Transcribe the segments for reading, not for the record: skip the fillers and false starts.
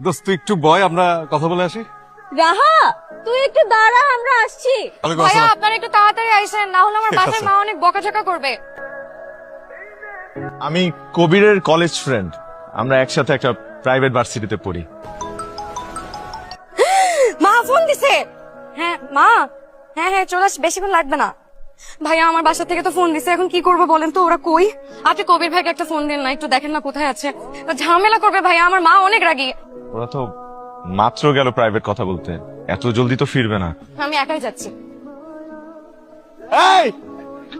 দোস্ত তুই একটু বয়, আমরা কথা বলে আসি। রাহা তুই একটু দাঁড়া, আমরা আসছি। ভাইয়া আপনারা একটু তাড়াতাড়ি আইসেন, না হলে আমার বাসায় মা অনেক বকাঝকা করবে। আমি কবিরের কলেজ ফ্রেন্ড, আমরা একসাথে একটা প্রাইভেট ভার্সিটিতে পড়ি। মা ফোন দিছে। হ্যাঁ মা, হ্যাঁ হ্যাঁ চলে আস, বেশিক্ষণ লাগবে না। ভাইয়া আমার বাসা থেকে তো ফোন দিছে, এখন কি করবো বলেন তো, ওরা কই? আপনি কবির ভাইকে একটা ফোন দিন না, একটু দেখেন না কোথায় আছে। ঝামেলা করবে ভাইয়া, আমার মা অনেক রাগী। ওরা তো মাত্র গেল প্রাইভেট কথা বলতে, এত জলদি তো ফিরবে না। আমি একাই যাচ্ছি। এই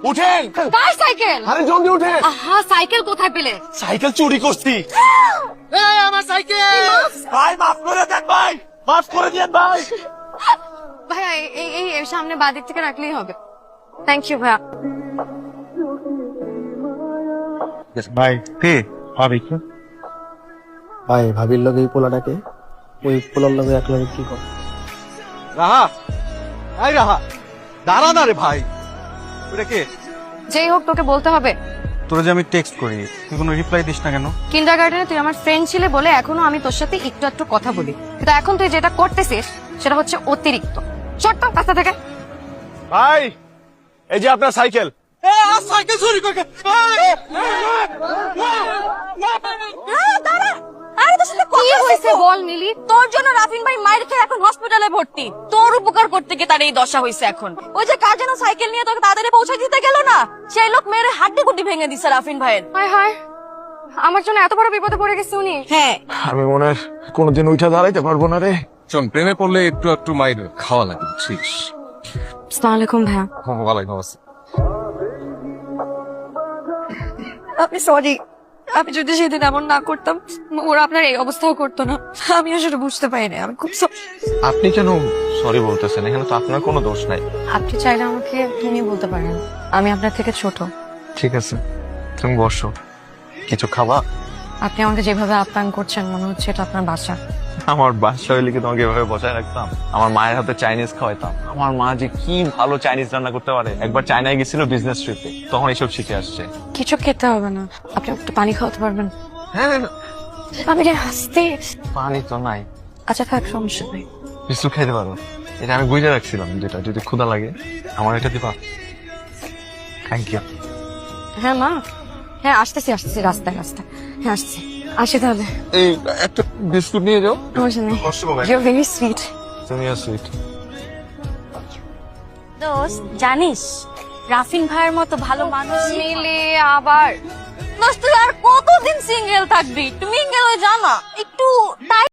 উঠেন, কার সাইকেল? আরে জলদি উঠেন। আহা, সাইকেল কোথায় পেলে? সাইকেল চুরি করছি। এই আমার সাইকেল ভাই, মাফ করে দেন ভাই, মাফ করে দেন ভাই। ভাইয়া এই সামনে বাদিক থেকে রাখলেই হবে। থ্যাংক ইউ ভাইয়া। ভাই কে ভাবি? ভাই ভাবির লগে এই পোলাটাকে ওই পোলার লগে এক লগে কি কর? রাহা, এই রাহা, দাঁড়া না রে ভাই। ওটা কে? যেই হোক তোকে বলতে হবে। তোরা যে আমি টেক্সট করি, তুই কোনো রিপ্লাই দিস না কেন? কিন্ডারগার্টেনে তুই আমার ফ্রেন্ড ছিলে বলে এখনো আমি তোর সাথে একটু একটু কথা বলি, কিন্তু এখন তুই যেটা করতেছিস সেটা হচ্ছে অতিরিক্ত। চট তো রাস্তা থেকে। ভাই এই যে আপনার সাইকেল। সাইকেল চুরি করে কি হয়েছে বল নীলি? তোর জন্য রাফিন ভাই মায়ের খেয়ে এখন হসপিটালে ভর্তি। তোর উপকার করতে গিয়ে তার এই দশা হয়েছে এখন। ওই যে কার যেন সাইকেল নিয়ে তোকে তাড়াতাড়ি পৌঁছে দিতে গেল না, সেই লোক মেয়ের হাড্ডি গুড্ডি ভেঙে দিচ্ছে রাফিন ভাইয়ের। হায় হায়, আমার জন্য এত বড় বিপদে পড়ে গেছে উনি। হ্যাঁ আমি মনে হয় কোনোদিন উঠে দাঁড়াইতে পারবো না রে। শোন, প্রেমে পড়লে একটু একটু মাইর খাওয়া লাগে, বুঝছিস? আসসালামু আলাইকুম ভাইয়া। ওয়ালাইকুম আসসালাম। আপনি সরি, আমি যদি সেদিন এমন না করতাম ওরা আপনার এই অবস্থাও করতো না। আমি আসলে বুঝতে পারিনি, আমি খুব আপনি কেন সরি বলতেছেন? এখানে তো আপনার কোনো দোষ নাই। আপনি চাইলে আমাকে তুমি বলতে পারেন, আমি আপনার থেকে ছোট। ঠিক আছে, তুমি বসো, কিছু খাবা? আপনি আমাকে যেভাবে আপ্যায়ন করছেন মনে হচ্ছে এটা আপনার বাসা। আমার বাসা হইলে কি তোমাকে এভাবে বসায় রাখতাম? আমার মায়ের হাতে চাইনিজ খাওয়াইতাম। আমার মা যে কি ভালো চাইনিজ রান্না করতে পারে। একবার চায়নায় গেছিল বিজনেস ট্রিপে, তখন এইসব শিখে আসছে। কিছু খেতে হবে না, আপনি একটু পানি খাওয়াতে পারবেন? হ্যাঁ, আমি হাসতে। পানি তো নাই। আচ্ছা থাক, সমস্যা নেই। বিস্কুট খাইতে পারো, এটা আমি বুঝে রাখছিলাম, যেটা যদি ক্ষুধা লাগে আমার এটা দিবা। Thank you. হ্যাঁ মা, হ্যাঁ আসতেছি আসতেছি, রাস্তায় রাস্তায়। হ্যাঁ আসছি, আসি তাহলে। এই একটা বিস্কুট নিয়ে যাও। সমস্যা নেই, কষ্ট হবে। You very sweet. তুমিও সুইট। দোস্ত জানিস রাফিন ভাইয়ের মতো ভালো মানুষ মিলে আবার দোস্ত তুই আর কতদিন সিঙ্গেল থাকবি? তুমি মিঙ্গেল হয়ে যা না একটু।